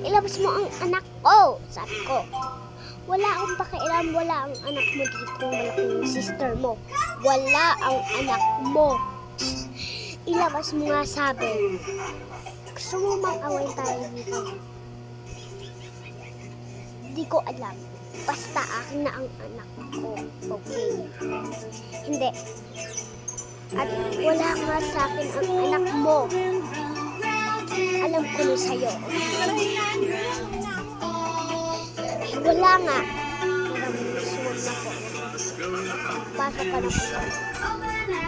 ilabas mo ang anak ko, sabi ko. Wala akong pakialam, wala ang anak mo dito, malaking sister mo. Wala ang anak mo. Ilabas mo nga, sabi. Gusto mo mag-away tayo dito? Hindi ko alam. Basta akin na ang anak ko. Okay. Hindi. At wala nga sa akin ang anak mo. Alam ko na sa'yo. Wala nga. Suwag na po. Pasok ka na po.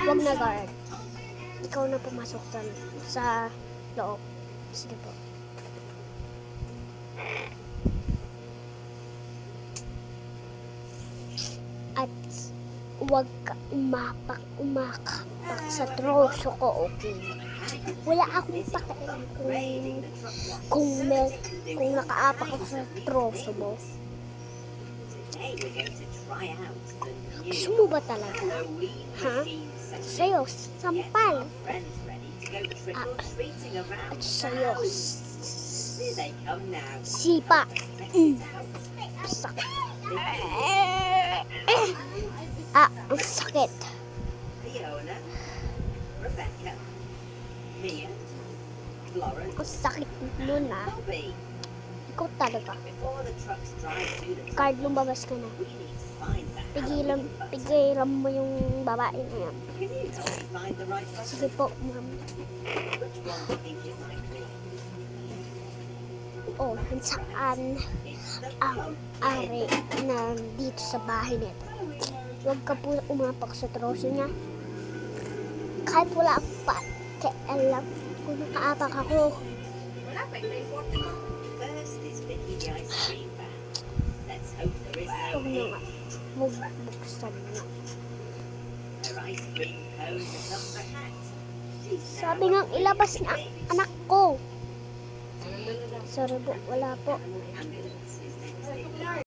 Huwag na guard. Ikaw na pumasok sa loob. Sige po. At huwag ka umapak sa troso ko, okay? Wala akong pakialam kung nakaapak ako sa troso mo. Gusto mo ba talaga? Ha? Sa'yo, sampal. At sa'yo, sipa. Sakit. Ang sakit. Ang sakit nun Ikaw talaga. Card, lumabas ka na. Pigilan mo yung babae na yan. Sige po, ma'am. Kung saan ang ari na dito sa bahay nito. Huwag ka po umapak sa troso niya. Kahit wala akong pakialam kung nakaapak ako. Huwag na nga. Buksan na. Sabi nga ilabas na anak ko. Sorry po, wala po.